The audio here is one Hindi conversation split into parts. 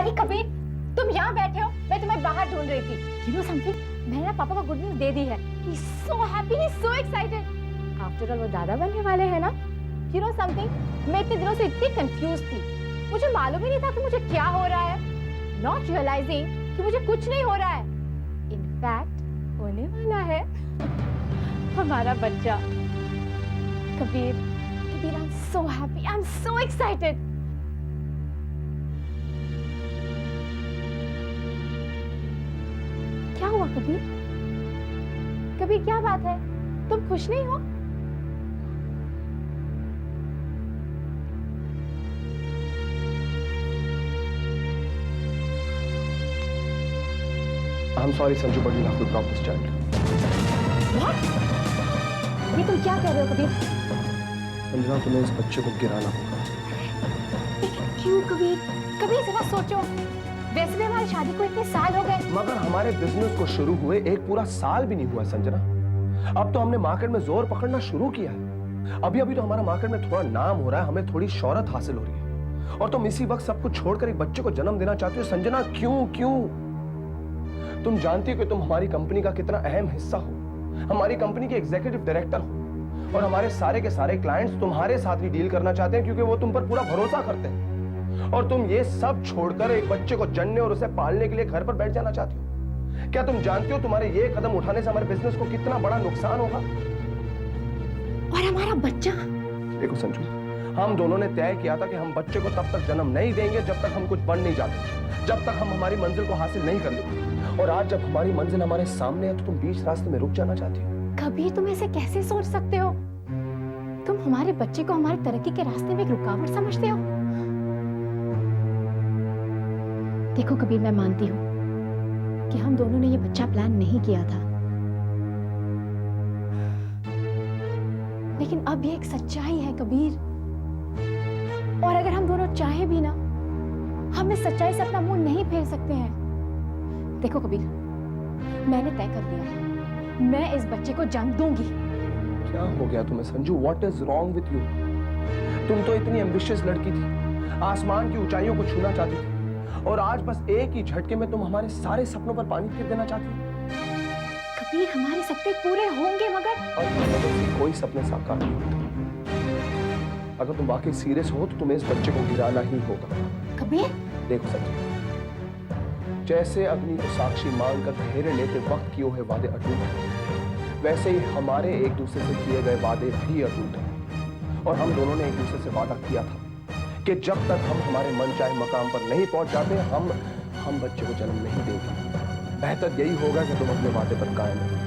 अरे कबीर, तुम यहाँ बैठे हो, मैं तुम्हें बाहर ढूंढ रही थी। You know something? मैंने ना पापा को गुड न्यूज दे दी है। He's so happy, he's so excited. After all वो दादा बनने वाले हैं ना? You know something? मैं इतने दिनों से इतनी कंफ्यूज थी, मुझे मालूम ही नहीं था कि मुझे क्या हो रहा है। Not realizing कि मुझे कुछ नहीं हो रहा है। In fact, होने वाला है हमारा बच्चा। Kabir, Kabir, I'm so happy, I'm so excited. क्या हुआ कबीर? कबीर क्या बात है? तुम खुश नहीं हो? I'm sorry, Sanju, but you'll have to drop this child. What? ये तुम क्या कह रहे हो कबीर? संजना, तुम्हें इस बच्चे को गिराना होगा। लेकिन क्यों कबीर? कबीर जरा सोचो, वैसे भी हमारी शादी को इतने साल हो गए। मगर हमारे बिजनेस को शुरू हुए एक पूरा साल भी नहीं हुआ संजना। अब तो हमने मार्केट में जोर पकड़ना शुरू किया है। अभी अभी तो हमारा मार्केट में थोड़ा नाम हो रहा है, हमें थोड़ी शोहरत हासिल हो रही है, और तुम इसी वक्त सब कुछ छोड़कर एक बच्चे को जन्म देना चाहती हो। संजना, क्यों क्यों? तुम जानती हो कि तुम हमारी कंपनी का कितना अहम हिस्सा हो, हमारी कंपनी के एग्जीक्यूटिव डायरेक्टर हो, और हमारे सारे के सारे क्लाइंट्स तुम्हारे साथ ही डील करना चाहते हैं क्योंकि वो तुम पर पूरा भरोसा करते हैं। और तुम ये सब छोड़कर एक बच्चे को जनने और उसे पालने के लिए घर पर बैठ जाना चाहती हो। क्या तुम जानती हो तुम्हारे ये कदम उठाने से हमारे बिजनेस को कितना बड़ा नुकसान होगा? और हमारा बच्चा? देखो संजू, हम दोनों ने तय किया था कि हम बच्चे को तब तक जन्म नहीं देंगे जब तक हम कुछ बन नहीं जाते, जब तक हम हमारी मंजिल को हासिल नहीं कर लेते। और आज जब हमारी मंजिल हमारे सामने है तो तुम बीच रास्ते में रुक जाना चाहती हो। कबीर, तुम ऐसे कैसे सोच सकते हो? तुम हमारे बच्चे को हमारी तरक्की के रास्ते में एक रुकावट समझते हो? देखो कबीर, मैं मानती हूँ कि हम दोनों ने ये बच्चा प्लान नहीं किया था, लेकिन अब ये एक सच्चाई है कबीर। और अगर हम दोनों चाहे भी ना, हम इस सच्चाई से अपना मुंह नहीं फेर सकते हैं। देखो कबीर, मैंने तय कर लिया है, मैं इस बच्चे को जन्म दूंगी। क्या हो गया तुम्हें Sanju? What is wrong with you? तुम तो इतनी एम्बिशियस लड़की थी, आसमान की ऊंचाइयों को छूना चाहती थी, और आज बस एक ही झटके में तुम हमारे सारे सपनों पर पानी फेर देना चाहती हो। कबीर, हमारे सपने पूरे होंगे, मगर कोई सपने साकार नहीं होते। अगर तुम वाकई सीरियस हो तो तुम्हें इस बच्चे को गिराना ही होगा। कबीर, देखो संजय, जैसे अग्नि को साक्षी मानकर फेरे लेते वक्त किए हुए वादे अटूट हैं, वैसे ही हमारे एक दूसरे से किए गए वादे भी अटूट हैं। और हम दोनों ने एक दूसरे से वादा किया था कि जब तक हम हमारे मनचाहे मकाम पर नहीं पहुंच जाते, हम बच्चे को जन्म नहीं देंगे। बेहतर यही होगा कि तुम अपने वादे पर कायम रहो।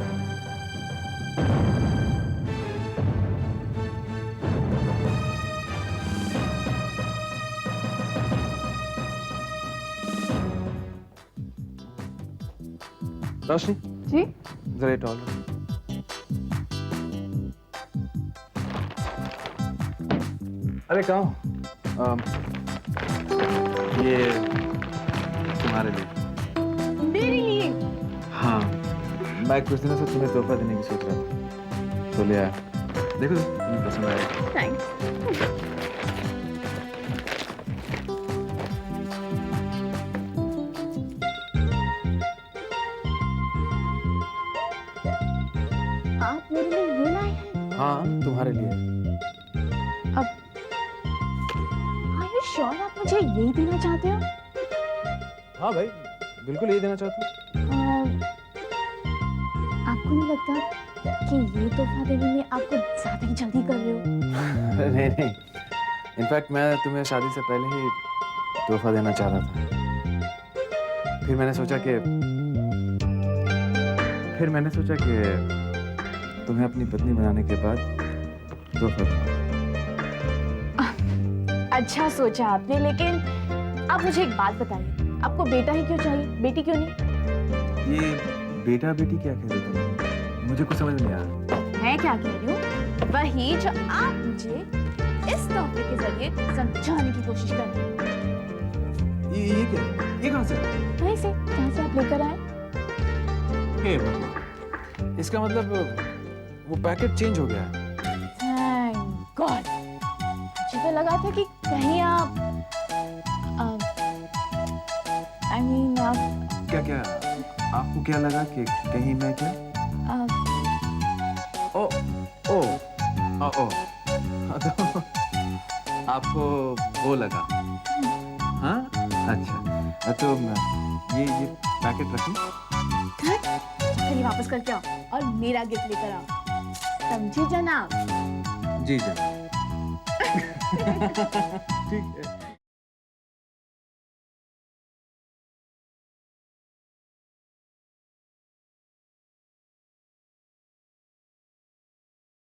रोशनी जी? जरा ये टॉल अरे कहाँ हो? ये तुम्हारे लिए। मेरे लिए? हाँ, मैं कुछ दिनों से तुम्हें तोहफा देने की सोच रहा था, तो ले आया। देखो तुम्हें पसंद आएगा। थैंक्स। आप मेरे लिए ये लाए हैं? हाँ, तुम्हारे लिए। अब Are you sure आप मुझे यही देना चाहते हो? हाँ भाई, बिल्कुल यही देना चाहता हूँ। आपको नहीं लगता कि ये तोहफा देने में आप कुछ ज्यादा ही जल्दी कर रहे हो? नहीं नहीं, इनफैक्ट मैं तुम्हें शादी से पहले ही तोहफा देना चाह रहा था। फिर मैंने सोचा कि तुम्हें अपनी पत्नी बनाने के बाद तोहफा दूं। अच्छा सोचा आपने, लेकिन आप मुझे एक बात बताइए, आपको बेटा ही क्यों चाहिए, बेटी क्यों नहीं? ये बेटा बेटी क्या कह रहे तुम? मुझे कुछ समझ नहीं आ रहा। मैं क्या कह रही हूँ वही जो आप मुझे इस तोहफे के जरिए समझाने की कोशिश कर रहे हैं। ये क्या? ये कहाँ से? वहीं से जहाँ से आप लेकर आए। हे भगवान, इसका मतलब वो पैकेट चेंज हो गया है। Thank God। मुझे तो लगा था कि कहीं आप क्या क्या आपको क्या लगा कि कहीं मैं क्या ओ ओ ओ तो आपको वो लगा हाँ अच्छा तो ये पैकेट रखूं चलिए वापस करके आओ और मेरा गिफ्ट लेकर आओ, समझी जनाब? जी जनाब ठीक है